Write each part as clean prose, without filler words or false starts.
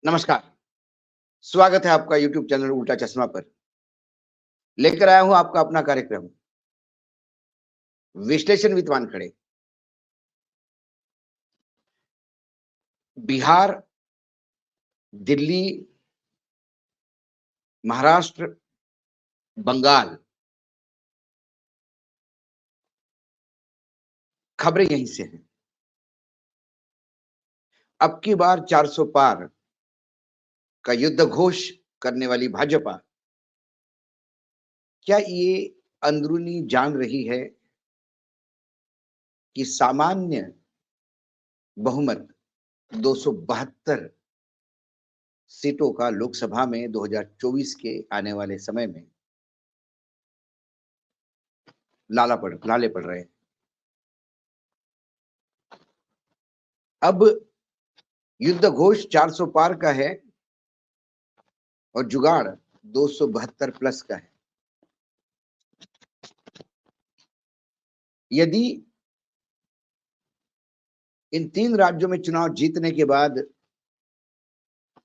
नमस्कार, स्वागत है आपका यूट्यूब चैनल उल्टा चश्मा पर। लेकर आया हूँ आपका अपना कार्यक्रम, विश्लेषण विद वानखड़े। बिहार, दिल्ली, महाराष्ट्र, बंगाल, खबरें यहीं से हैं। अब की बार 400 पार का युद्ध घोष करने वाली भाजपा, क्या ये अंदरूनी जान रही है कि सामान्य बहुमत 272 सीटों का लोकसभा में 2024 के आने वाले समय में लाले पड़ रहे हैं। अब युद्ध घोष 400 पार का है और जुगाड़ 272 प्लस का है। यदि इन 3 राज्यों में चुनाव जीतने के बाद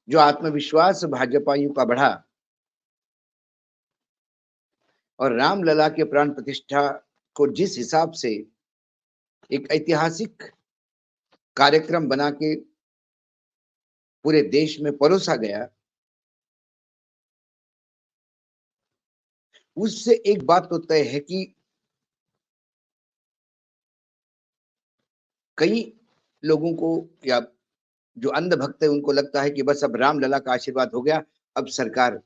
जो आत्मविश्वास भाजपाइयों का बढ़ा और रामलला के प्राण प्रतिष्ठा को जिस हिसाब से एक ऐतिहासिक कार्यक्रम बना के पूरे देश में परोसा गया, उससे एक बात तो तय है कि कई लोगों को या जो अंधभक्त है उनको लगता है कि बस अब रामलला का आशीर्वाद हो गया, अब सरकार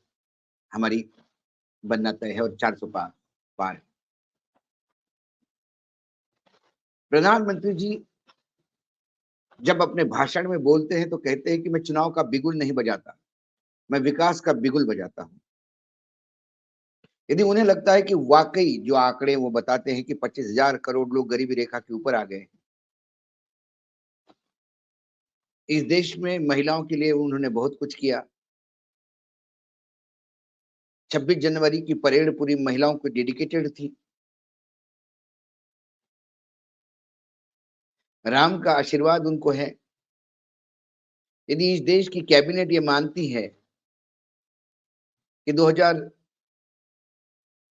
हमारी बनना तय है और 400 पार। प्रधानमंत्री जी जब अपने भाषण में बोलते हैं तो कहते हैं कि मैं चुनाव का बिगुल नहीं बजाता, मैं विकास का बिगुल बजाता हूं। यदि उन्हें लगता है कि वाकई जो आंकड़े वो बताते हैं कि 25,000 करोड़ लोग गरीबी रेखा के ऊपर आ गए, इस देश में महिलाओं के लिए उन्होंने बहुत कुछ किया। 26 जनवरी की परेड पूरी महिलाओं को डेडिकेटेड थी। राम का आशीर्वाद उनको है। यदि इस देश की कैबिनेट ये मानती है कि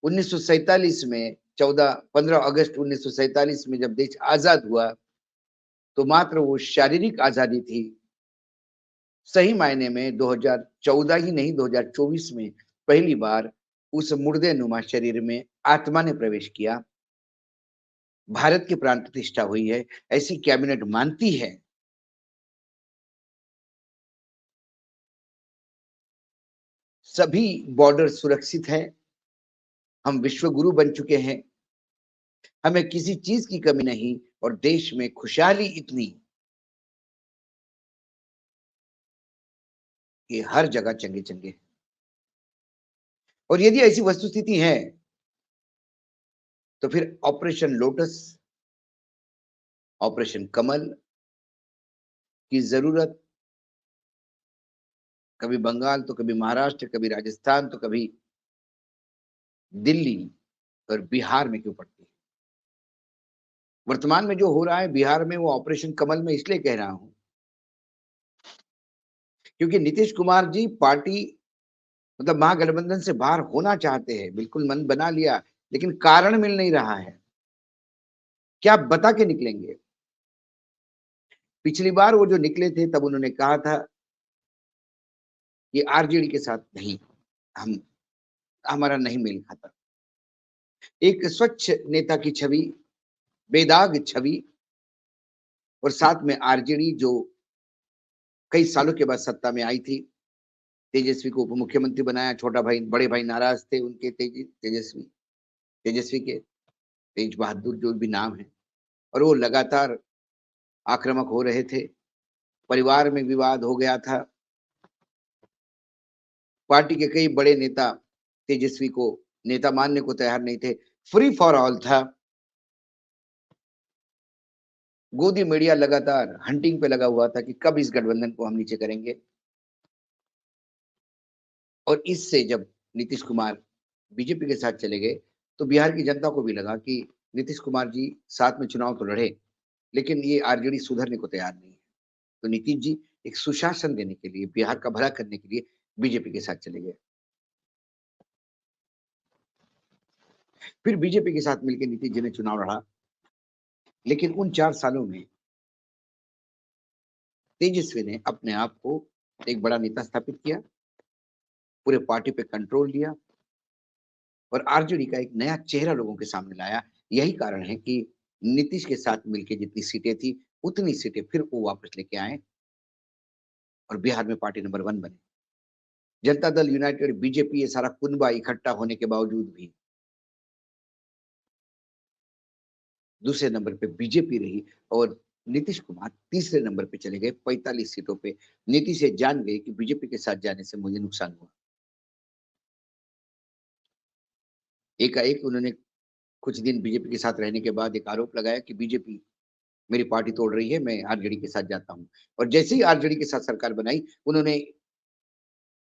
1947 में 15 अगस्त 1947 में जब देश आजाद हुआ तो मात्र वो शारीरिक आजादी थी। सही मायने में 2014 ही नहीं 2024 में पहली बार उस मुर्दे नुमा शरीर में आत्मा ने प्रवेश किया, भारत की प्राण प्रतिष्ठा हुई है, ऐसी कैबिनेट मानती है। सभी बॉर्डर सुरक्षित है, हम विश्व गुरु बन चुके हैं, हमें किसी चीज की कमी नहीं और देश में खुशहाली इतनी कि हर जगह चंगे चंगे। और यदि ऐसी वस्तुस्थिति है तो फिर ऑपरेशन लोटस, ऑपरेशन कमल की जरूरत कभी बंगाल तो कभी महाराष्ट्र, कभी राजस्थान तो कभी दिल्ली और बिहार में क्यों पड़ती है? वर्तमान में जो हो रहा है बिहार में वो ऑपरेशन कमल में इसलिए कह रहा हूं क्योंकि नीतीश कुमार जी पार्टी मतलब महागठबंधन से बाहर होना चाहते हैं, बिल्कुल मन बना लिया, लेकिन कारण मिल नहीं रहा है। क्या बता के निकलेंगे? पिछली बार वो जो निकले थे तब उन्होंने कहा था कि आरजेडी के साथ नहीं, हम हमारा नहीं मेल खाता। एक स्वच्छ नेता की छवि, बेदाग छवि और साथ में आरजेडी जो कई सालों के बाद सत्ता में आई थी, तेजस्वी को उप मुख्यमंत्री बनाया, छोटा भाई बड़े भाई नाराज थे उनके तेजस्वी तेजस्वी के, तेज बहादुर जो भी नाम है, और वो लगातार आक्रामक हो रहे थे, परिवार में विवाद हो गया था। पार्टी के कई बड़े नेता तेजस्वी को नेता मानने को तैयार नहीं थे, फ्री फॉर ऑल था। गोदी मीडिया लगातार हंटिंग पे लगा हुआ था कि कब इस गठबंधन को हम नीचे करेंगे। और इससे जब नीतीश कुमार बीजेपी के साथ चले गए तो बिहार की जनता को भी लगा कि नीतीश कुमार जी साथ में चुनाव तो लड़े, लेकिन ये आरजेडी सुधरने को तैयार नहीं है। तो नीतीश जी एक सुशासन देने के लिए, बिहार का भला करने के लिए बीजेपी के साथ चले गए। फिर बीजेपी के साथ मिलकर नीतीश जी ने चुनाव लड़ा, लेकिन उन 4 सालों में तेजस्वी ने अपने आप को एक बड़ा नेता स्थापित किया, पूरे पार्टी पे कंट्रोल लिया और आरजेडी का एक नया चेहरा लोगों के सामने लाया। यही कारण है कि नीतीश के साथ मिलके जितनी सीटें थी, उतनी सीटें फिर वो वापस लेके आए और बिहार में पार्टी नंबर 1 बने। जनता दल यूनाइटेड, बीजेपी, ये सारा कुनबा इकट्ठा होने के बावजूद भी दूसरे नंबर पे बीजेपी रही और नीतीश कुमार तीसरे नंबर पे चले गए 45 सीटों पे। नीतीश ये जान गए कि बीजेपी के साथ जाने से मुझे नुकसान हुआ। एकाएक उन्होंने कुछ दिन बीजेपी के साथ रहने के बाद एक आरोप लगाया कि बीजेपी मेरी पार्टी तोड़ रही है, मैं आरजेडी के साथ जाता हूँ। और जैसे ही आरजेडी के साथ सरकार बनाई, उन्होंने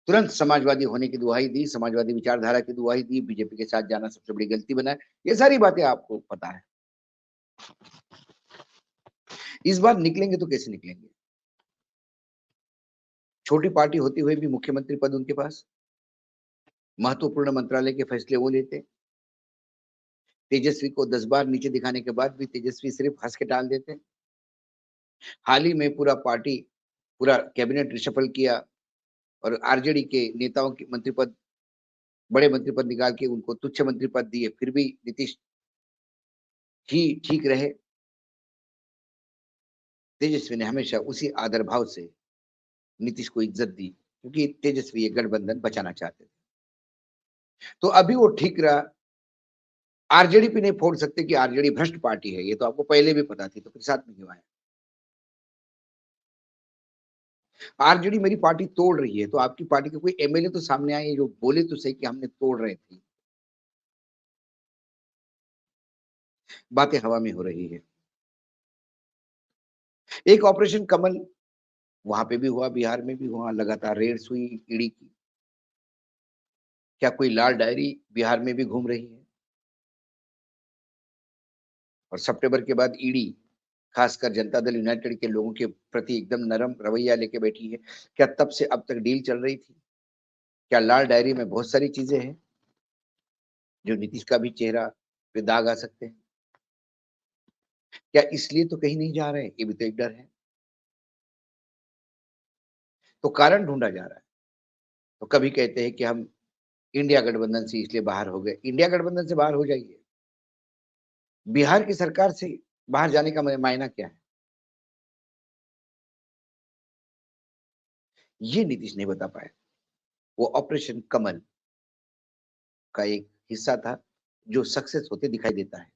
तुरंत समाजवादी होने की दुहाई दी, समाजवादी विचारधारा की दुहाई दी, बीजेपी के साथ जाना सबसे बड़ी गलती बना है। ये सारी बातें आपको पता है। इस बार निकलेंगे तो कैसे निकलेंगे? छोटी पार्टी होते हुए भी मुख्यमंत्री पद उनके पास, महत्वपूर्ण मंत्रालय के फैसले वो लेते। तेजस्वी को 10 बार नीचे दिखाने के बाद भी तेजस्वी सिर्फ हंस के टाल देते। हाल ही में पूरा कैबिनेट रिशफल किया और आरजेडी के नेताओं की मंत्री पद, बड़े मंत्री पद निकाल के उनको तुच्छ मंत्री पद दिए, फिर भी नीतीश ही ठीक रहे। तेजस्वी ने हमेशा उसी आदर भाव से नीतीश को इज्जत दी, क्योंकि तेजस्वी ये गठबंधन बचाना चाहते थे। तो अभी वो ठीक रहा। आरजेडी पे नहीं फोड़ सकते कि आरजेडी भ्रष्ट पार्टी है, ये तो आपको पहले भी पता थी, तो फिर साथ में क्यों आए? आरजेडी मेरी पार्टी तोड़ रही है, तो आपकी पार्टी के कोई एमएलए तो सामने आए जो बोले तो सही कि हमने तोड़ रहे थे। बातें हवा में हो रही है। एक ऑपरेशन कमल वहां पे भी हुआ, बिहार में भी हुआ, लगातार रेड्स हुई ईडी की। क्या कोई लाल डायरी बिहार में भी घूम रही है? और सितंबर के बाद ईडी खासकर जनता दल यूनाइटेड के लोगों के प्रति एकदम नरम रवैया लेके बैठी है। क्या तब से अब तक डील चल रही थी? क्या लाल डायरी में बहुत सारी चीजें हैं जो नीतीश का भी चेहरा पे दाग आ सकते हैं? क्या इसलिए तो कहीं नहीं जा रहे हैं? ये भी तो एक डर है। तो कारण ढूंढा जा रहा है। तो कभी कहते हैं कि हम इंडिया गठबंधन से इसलिए बाहर हो गए। इंडिया गठबंधन से बाहर हो जाइए, बिहार की सरकार से बाहर जाने का मायना क्या है? ये नीतीश नहीं बता पाए। वो ऑपरेशन कमल का एक हिस्सा था जो सक्सेस होते दिखाई देता है।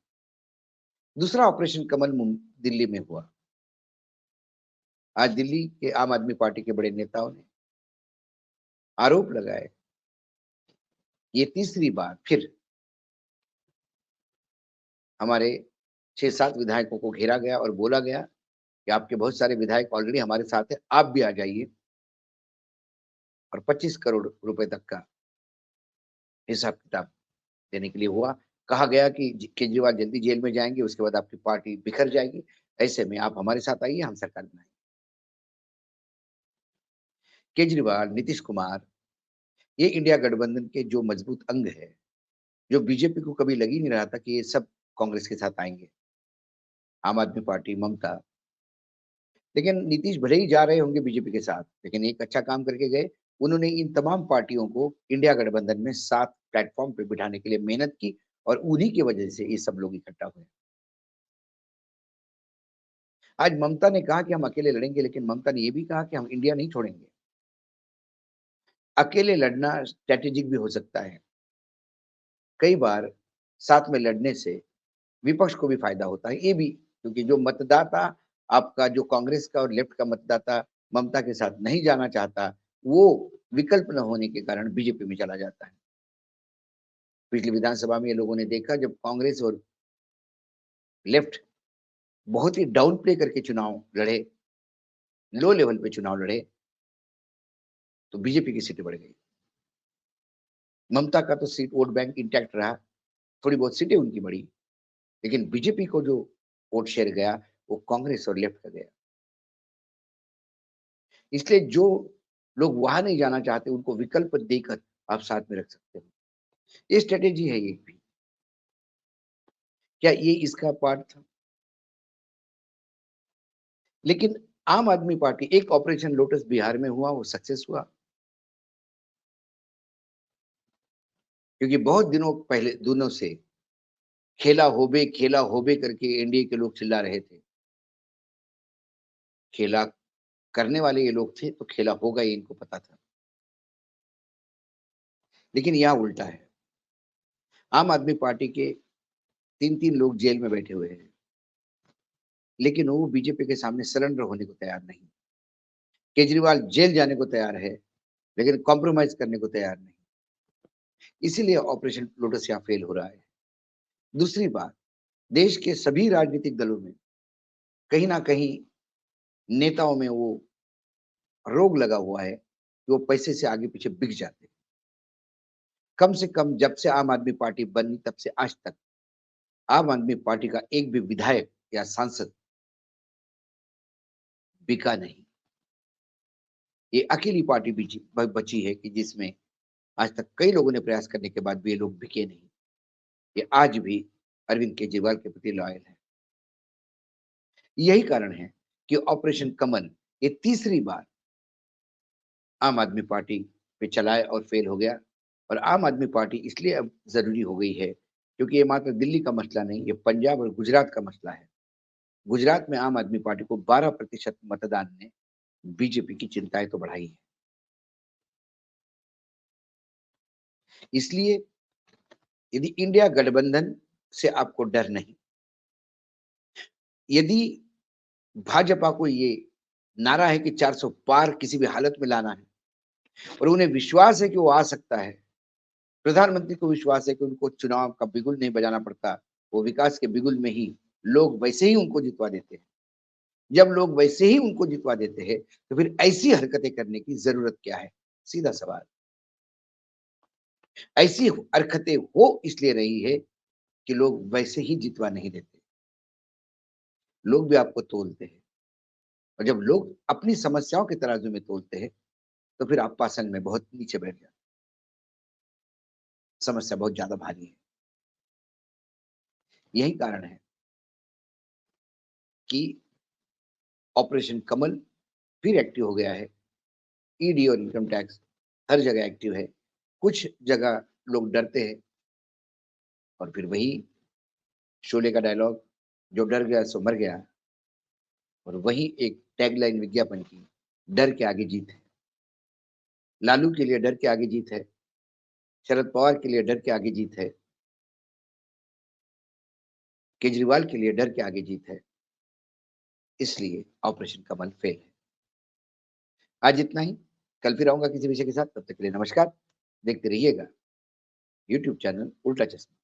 दूसरा ऑपरेशन कमल दिल्ली में हुआ। आज दिल्ली के आम आदमी पार्टी के बड़े नेताओं ने आरोप लगाए, ये तीसरी बार फिर हमारे 6-7 विधायकों को घेरा गया और बोला गया कि आपके बहुत सारे विधायक ऑलरेडी हमारे साथ हैं, आप भी आ जाइए। और 25 करोड़ रुपए तक का हिसाब किताब देने के लिए हुआ। कहा गया कि केजरीवाल जल्दी जेल में जाएंगे, उसके बाद आपकी पार्टी बिखर जाएगी, ऐसे में आप हमारे साथ आइए, हम सरकार बनाएंगे। केजरीवाल, नीतीश कुमार, ये इंडिया गठबंधन के जो मजबूत अंग है, जो बीजेपी को कभी लग ही नहीं रहा था कि ये सब कांग्रेस के साथ आएंगे। आम आदमी पार्टी, ममता, लेकिन नीतीश भले ही जा रहे होंगे बीजेपी के साथ, लेकिन एक अच्छा काम करके गए। उन्होंने इन तमाम पार्टियों को इंडिया गठबंधन में साथ प्लेटफॉर्म पे बिठाने के लिए मेहनत की और उन्हीं की वजह से ये सब लोग इकट्ठा हुए। आज ममता ने कहा कि हम अकेले लड़ेंगे, लेकिन ममता ने ये भी कहा कि हम इंडिया नहीं छोड़ेंगे। अकेले लड़ना स्ट्रेटेजिक भी हो सकता है। कई बार साथ में लड़ने से विपक्ष को भी फायदा होता है, ये भी, क्योंकि जो मतदाता आपका, जो कांग्रेस का और लेफ्ट का मतदाता ममता के साथ नहीं जाना चाहता, वो विकल्प न होने के कारण बीजेपी में चला जाता है। पिछली विधानसभा में ये लोगों ने देखा, जब कांग्रेस और लेफ्ट बहुत ही डाउन प्ले करके चुनाव लड़े, लो लेवल पे चुनाव लड़े, तो बीजेपी की सीटें बढ़ गई। ममता का तो सीट वोट बैंक इंटैक्ट रहा, थोड़ी बहुत सीटें उनकी बढ़ी, लेकिन बीजेपी को जो वोट शेयर गया वो कांग्रेस और लेफ्ट का गया। इसलिए जो लोग वहां नहीं जाना चाहते उनको विकल्प देकर आप साथ में रख सकते हो। ये स्ट्रेटेजी है ये भी। क्या ये इसका पार्ट था? लेकिन आम आदमी पार्टी, एक ऑपरेशन लोटस बिहार में हुआ, वो सक्सेस हुआ, क्योंकि बहुत दिनों पहले दिनों से खेला होबे करके एनडीए के लोग चिल्ला रहे थे। खेला करने वाले ये लोग थे, तो खेला होगा ये इनको पता था। लेकिन यहाँ उल्टा है। आम आदमी पार्टी के 3-3 लोग जेल में बैठे हुए हैं, लेकिन वो बीजेपी के सामने सरेंडर होने को तैयार नहीं। केजरीवाल जेल जाने को तैयार है, लेकिन कॉम्प्रोमाइज करने को तैयार नहीं। इसीलिए ऑपरेशन लोटस यहाँ फेल हो रहा है। दूसरी बात, देश के सभी राजनीतिक दलों में कहीं ना कहीं नेताओं में वो रोग लगा हुआ है कि वो पैसे से आगे पीछे बिक जाते हैं। कम से कम जब से आम आदमी पार्टी बनी तब से आज तक आम आदमी पार्टी का एक भी विधायक या सांसद बिका नहीं। ये अकेली पार्टी बची है कि जिसमें आज तक कई लोगों ने प्रयास करने के बाद भी ये लोग बिके नहीं। ये आज भी अरविंद केजरीवाल के प्रति लॉयल है। यही कारण है कि ऑपरेशन कमल ये तीसरी बार आम आदमी पार्टी पे चलाए और फेल हो गया। और आम आदमी पार्टी इसलिए अब जरूरी हो गई है क्योंकि ये मात्र दिल्ली का मसला नहीं, ये पंजाब और गुजरात का मसला है। गुजरात में आम आदमी पार्टी को 12% मतदान ने बीजेपी की चिंताएं तो बढ़ाई है। इसलिए यदि इंडिया गठबंधन से आपको डर नहीं, यदि भाजपा को ये नारा है कि 400 पार किसी भी हालत में लाना है और उन्हें विश्वास है कि वो आ सकता है, प्रधानमंत्री को विश्वास है कि उनको चुनाव का बिगुल नहीं बजाना पड़ता, वो विकास के बिगुल में ही लोग वैसे ही उनको जितवा देते हैं। जब लोग वैसे ही उनको जितवा देते हैं तो फिर ऐसी हरकतें करने की जरूरत क्या है? सीधा सवाल। ऐसी हरकतें हो इसलिए रही है कि लोग वैसे ही जितवा नहीं देते, लोग भी आपको तोलते हैं। और जब लोग अपनी समस्याओं के तराजू में तोलते हैं तो फिर आप पासन में बहुत नीचे बैठ जाते हैं। समस्या बहुत ज्यादा भारी है। यही कारण है कि ऑपरेशन कमल फिर एक्टिव हो गया है। ईडी और इनकम टैक्स हर जगह एक्टिव है। कुछ जगह लोग डरते हैं और फिर वही शोले का डायलॉग, जो डर गया सो मर गया। और वही एक टैगलाइन विज्ञापन की, डर के आगे जीत है। लालू के लिए डर के आगे जीत है, शरद पवार के लिए डर के आगे जीत है, केजरीवाल के लिए डर के आगे जीत है। इसलिए ऑपरेशन कमल फेल है। आज इतना ही। कल फिर आऊंगा किसी विषय के साथ। तब तक के लिए नमस्कार। देखते रहिएगा यूट्यूब चैनल उल्टा चश्मा।